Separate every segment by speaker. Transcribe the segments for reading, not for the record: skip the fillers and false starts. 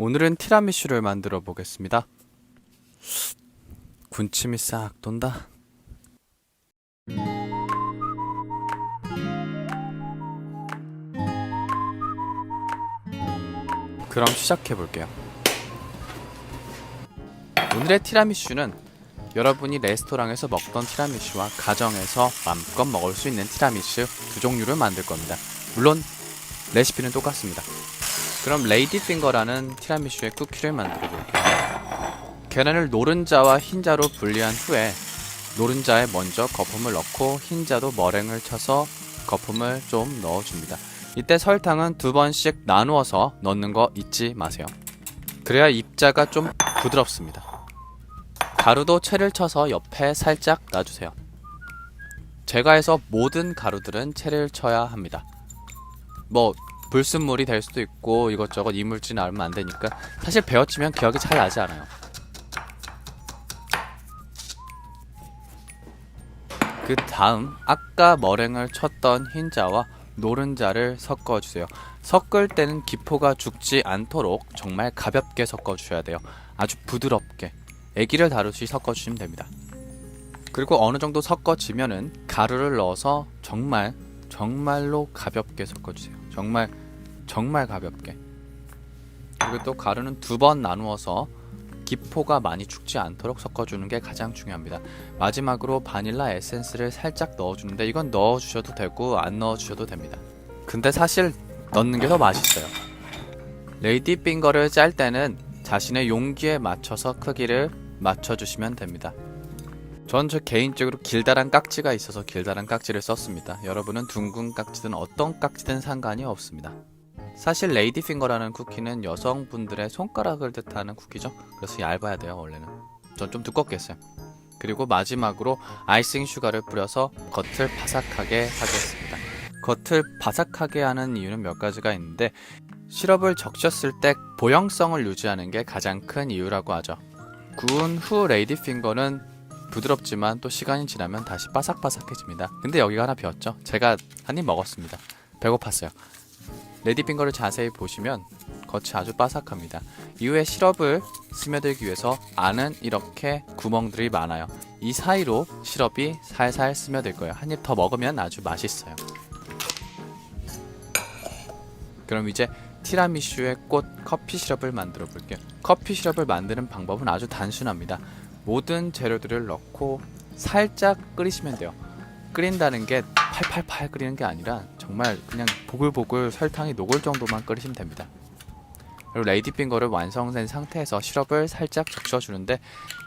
Speaker 1: 오늘은 티라미슈를 만들어 보겠습니다. 군침이 싹 돈다. 그럼 시작해 볼게요. 오늘의 티라미슈는 여러분이 레스토랑에서 먹던 티라미슈와 가정에서 맘껏 먹을 수 있는 티라미슈 두 종류를 만들 겁니다. 물론 레시피는 똑같습니다. 그럼 레이디핑거라는 티라미슈의 쿠키를 만들어 볼게요. 계란을 노른자와 흰자로 분리한 후에 노른자에 먼저 거품을 넣고 흰자도 머랭을 쳐서 거품을 좀 넣어줍니다. 이때 설탕은 2번씩 나누어서 넣는 거 잊지 마세요. 그래야 입자가 좀 부드럽습니다. 가루도 채를 쳐서 옆에 살짝 놔주세요. 제가 해서 모든 가루들은 채를 쳐야 합니다. 불순물이 될 수도 있고 이것저것 이물질 나오면 안 되니까 사실 베어치면 기억이 잘 나지 않아요. 그 다음 아까 머랭을 쳤던 흰자와 노른자를 섞어주세요. 섞을 때는 기포가 죽지 않도록 정말 가볍게 섞어주셔야 돼요. 아주 부드럽게 애기를 다루듯이 섞어주시면 됩니다. 그리고 어느 정도 섞어지면은 가루를 넣어서 정말로 가볍게 섞어주세요. 정말 가볍게. 그리고 또 가루는 2번 나누어서 기포가 많이 죽지 않도록 섞어주는 게 가장 중요합니다. 마지막으로 바닐라 에센스를 살짝 넣어주는데 이건 넣어주셔도 되고 안 넣어주셔도 됩니다. 근데 사실 넣는 게 더 맛있어요. 레이디핑거를 짤 때는 자신의 용기에 맞춰서 크기를 맞춰주시면 됩니다. 전 개인적으로 길다란 깍지가 있어서 길다란 깍지를 썼습니다. 여러분은 둥근 깍지든 어떤 깍지든 상관이 없습니다. 사실 레이디핑거라는 쿠키는 여성분들의 손가락을 뜻하는 쿠키죠. 그래서 얇아야 돼요. 원래는 전 좀 두껍게 했어요. 그리고 마지막으로 아이싱 슈가를 뿌려서 겉을 바삭하게 하겠습니다. 겉을 바삭하게 하는 이유는 몇 가지가 있는데 시럽을 적셨을 때 보형성을 유지하는 게 가장 큰 이유라고 하죠. 구운 후 레이디핑거는 부드럽지만 또 시간이 지나면 다시 바삭바삭해집니다. 근데 여기가 하나 비었죠. 제가 한 입 먹었습니다. 배고팠어요. 레디핑거를 자세히 보시면 겉이 아주 바삭합니다. 이후에 시럽을 스며들기 위해서 안은 이렇게 구멍들이 많아요. 이 사이로 시럽이 살살 스며들 거예요. 한 입 더 먹으면 아주 맛있어요. 그럼 이제 티라미슈의 꽃 커피 시럽을 만들어 볼게요. 커피 시럽을 만드는 방법은 아주 단순합니다. 모든 재료들을 넣고 살짝 끓이시면 돼요. 끓인다는 게 팔팔팔 끓이는 게 아니라 정말 그냥 보글보글 설탕이 녹을 정도만 끓이시면 됩니다. 그리고 레이디핑거를 완성된 상태에서 시럽을 살짝 적셔주는데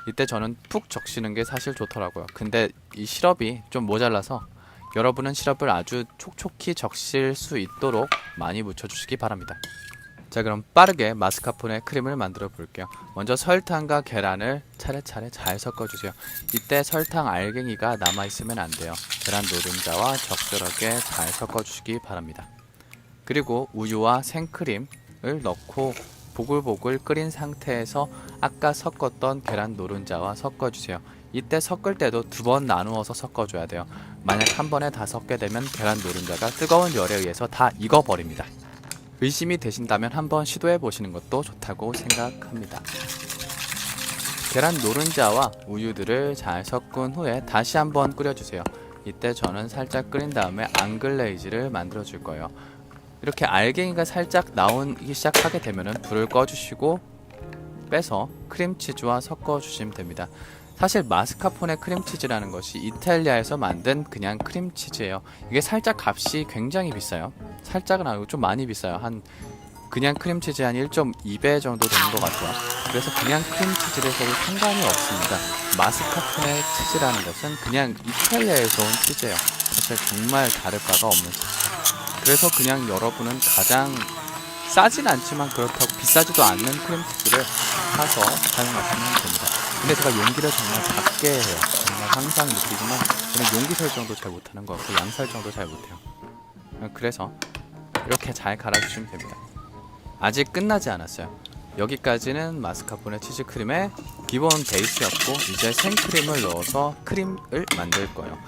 Speaker 1: 이때 저는 푹 적시는 게 사실 좋더라고요. 근데 이 시럽이 좀 모자라서 여러분은 시럽을 아주 촉촉히 적실 수 있도록 많이 묻혀주시기 바랍니다. 자, 그럼 빠르게 마스카포네 크림을 만들어 볼게요. 먼저 설탕과 계란을 차례차례 잘 섞어주세요. 이때 설탕 알갱이가 남아있으면 안 돼요. 계란 노른자와 적절하게 잘 섞어주시기 바랍니다. 그리고 우유와 생크림을 넣고 보글보글 끓인 상태에서 아까 섞었던 계란 노른자와 섞어주세요. 이때 섞을 때도 2번 나누어서 섞어줘야 돼요. 만약 한 번에 다 섞게 되면 계란 노른자가 뜨거운 열에 의해서 다 익어버립니다. 의심이 되신다면 한번 시도해 보시는 것도 좋다고 생각합니다. 계란 노른자와 우유들을 잘 섞은 후에 다시 한번 끓여주세요. 이때 저는 살짝 끓인 다음에 앙글레이즈를 만들어 줄 거예요. 이렇게 알갱이가 살짝 나오기 시작하게 되면 불을 꺼주시고 빼서 크림치즈와 섞어 주시면 됩니다. 사실 마스카포네 크림치즈라는 것이 이탈리아에서 만든 그냥 크림치즈예요. 이게 살짝 값이 굉장히 비싸요. 살짝은 아니고 좀 많이 비싸요. 그냥 크림치즈 한 1.2배 정도 되는 것 같아요. 그래서 그냥 크림치즈를 써도 상관이 없습니다. 마스카포네 치즈라는 것은 그냥 이탈리아에서 온 치즈예요. 사실 정말 다를 바가 없는 치즈. 그래서 그냥 여러분은 가장 싸진 않지만 그렇다고 비싸지도 않는 크림치즈를 사서 사용하시면 됩니다. 근데 제가 용기를 정말 작게 해요. 정말 항상 느끼지만 저는 용기 설정도 잘 못하는 것 같고 양 설정도 잘 못해요. 그래서 이렇게 잘 갈아주시면 됩니다. 아직 끝나지 않았어요. 여기까지는 마스카포네 치즈크림의 기본 베이스였고 이제 생크림을 넣어서 크림을 만들 거예요.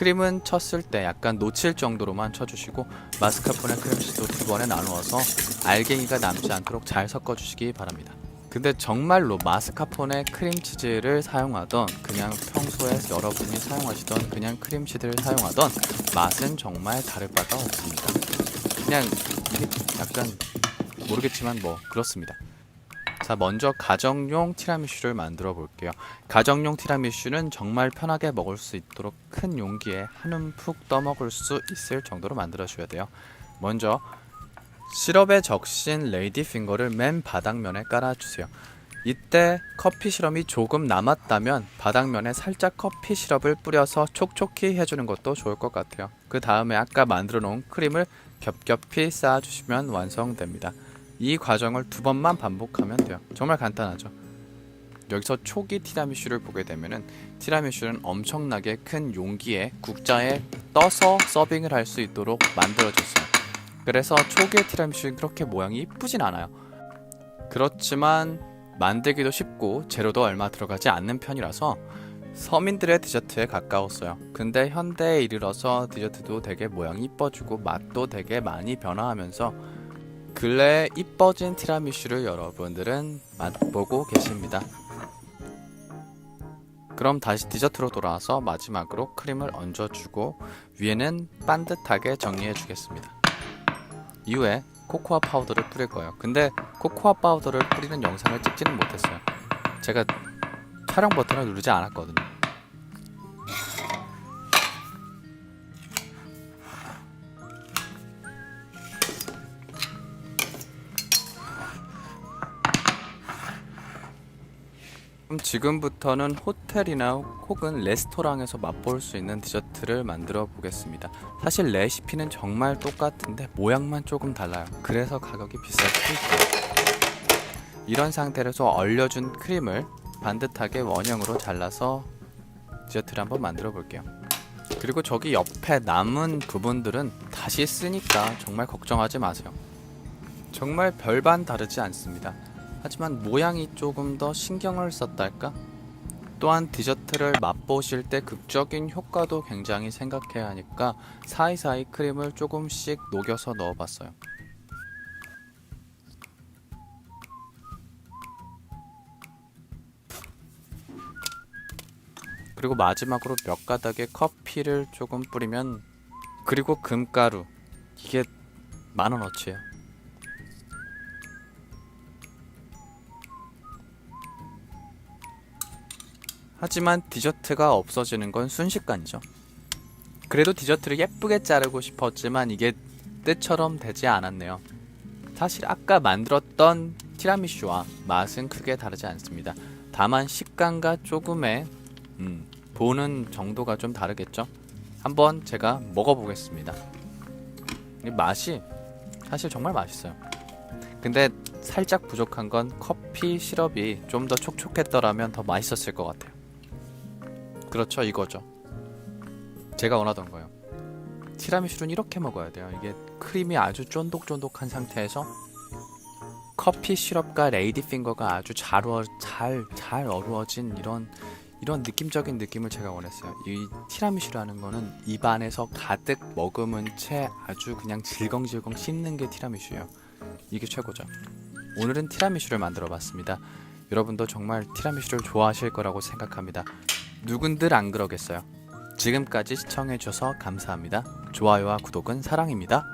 Speaker 1: 크림은 쳤을 때 약간 놓칠 정도로만 쳐주시고 마스카포네 크림치즈도 2번에 나누어서 알갱이가 남지 않도록 잘 섞어주시기 바랍니다. 근데 정말로 마스카포네 크림치즈를 사용하던 그냥 평소에 여러분이 사용하시던 그냥 크림치즈를 사용하던 맛은 정말 다를 바가 없습니다. 그냥 이게 약간 모르겠지만 뭐 그렇습니다. 자, 먼저 가정용 티라미슈를 만들어 볼게요. 가정용 티라미슈는 정말 편하게 먹을 수 있도록 큰 용기에 한움 푹 떠먹을 수 있을 정도로 만들어 줘야 돼요. 먼저 시럽에 적신 레이디 핑거를 맨 바닥면에 깔아주세요. 이때 커피 시럽이 조금 남았다면 바닥면에 살짝 커피 시럽을 뿌려서 촉촉히 해주는 것도 좋을 것 같아요. 그 다음에 아까 만들어 놓은 크림을 겹겹이 쌓아주시면 완성됩니다. 이 과정을 2번만 반복하면 돼요. 정말 간단하죠. 여기서 초기 티라미슈를 보게 되면은 티라미슈는 엄청나게 큰 용기에 국자에 떠서 서빙을 할 수 있도록 만들어졌어요. 그래서 초기의 티라미슈는 그렇게 모양이 이쁘진 않아요. 그렇지만 만들기도 쉽고 재료도 얼마 들어가지 않는 편이라서 서민들의 디저트에 가까웠어요. 근데 현대에 이르러서 디저트도 되게 모양이 이뻐지고 맛도 되게 많이 변화하면서 근래에 이뻐진 티라미슈를 여러분들은 맛보고 계십니다. 그럼 다시 디저트로 돌아와서 마지막으로 크림을 얹어주고 위에는 반듯하게 정리해 주겠습니다. 이후에 코코아 파우더를 뿌릴 거예요. 근데 코코아 파우더를 뿌리는 영상을 찍지는 못했어요. 제가 촬영 버튼을 누르지 않았거든요. 그럼 지금부터는 호텔이나 혹은 레스토랑에서 맛볼 수 있는 디저트를 만들어 보겠습니다. 사실 레시피는 정말 똑같은데 모양만 조금 달라요. 그래서 가격이 비쌀 수도 있어요. 이런 상태에서 얼려준 크림을 반듯하게 원형으로 잘라서 디저트를 한번 만들어 볼게요. 그리고 저기 옆에 남은 부분들은 다시 쓰니까 정말 걱정하지 마세요. 정말 별반 다르지 않습니다. 하지만 모양이 조금 더 신경을 썼달까? 또한 디저트를 맛보실 때 극적인 효과도 굉장히 생각해야 하니까 사이사이 크림을 조금씩 녹여서 넣어봤어요. 그리고 마지막으로 몇 가닥의 커피를 조금 뿌리면, 그리고 금가루, 이게 10,000원어치예요. 하지만 디저트가 없어지는 건 순식간이죠. 그래도 디저트를 예쁘게 자르고 싶었지만 이게 뜻처럼 되지 않았네요. 사실 아까 만들었던 티라미슈와 맛은 크게 다르지 않습니다. 다만 식감과 조금의 보는 정도가 좀 다르겠죠. 한번 제가 먹어보겠습니다. 이 맛이 사실 정말 맛있어요. 근데 살짝 부족한 건 커피 시럽이 좀 더 촉촉했더라면 더 맛있었을 것 같아요. 그렇죠, 이거죠. 제가 원하던 거예요. 티라미슈는 이렇게 먹어야 돼요. 이게 크림이 아주 쫀득쫀득한 상태에서 커피 시럽과 레이디 핑거가 아주 잘 어우러진 이런 느낌적인 느낌을 제가 원했어요. 이 티라미슈라는 거는 입안에서 가득 머금은 채 아주 그냥 질겅질겅 씹는 게 티라미슈예요. 이게 최고죠. 오늘은 티라미슈를 만들어 봤습니다. 여러분도 정말 티라미슈를 좋아하실 거라고 생각합니다. 누군들 안 그러겠어요. 지금까지 시청해주셔서 감사합니다. 좋아요와 구독은 사랑입니다.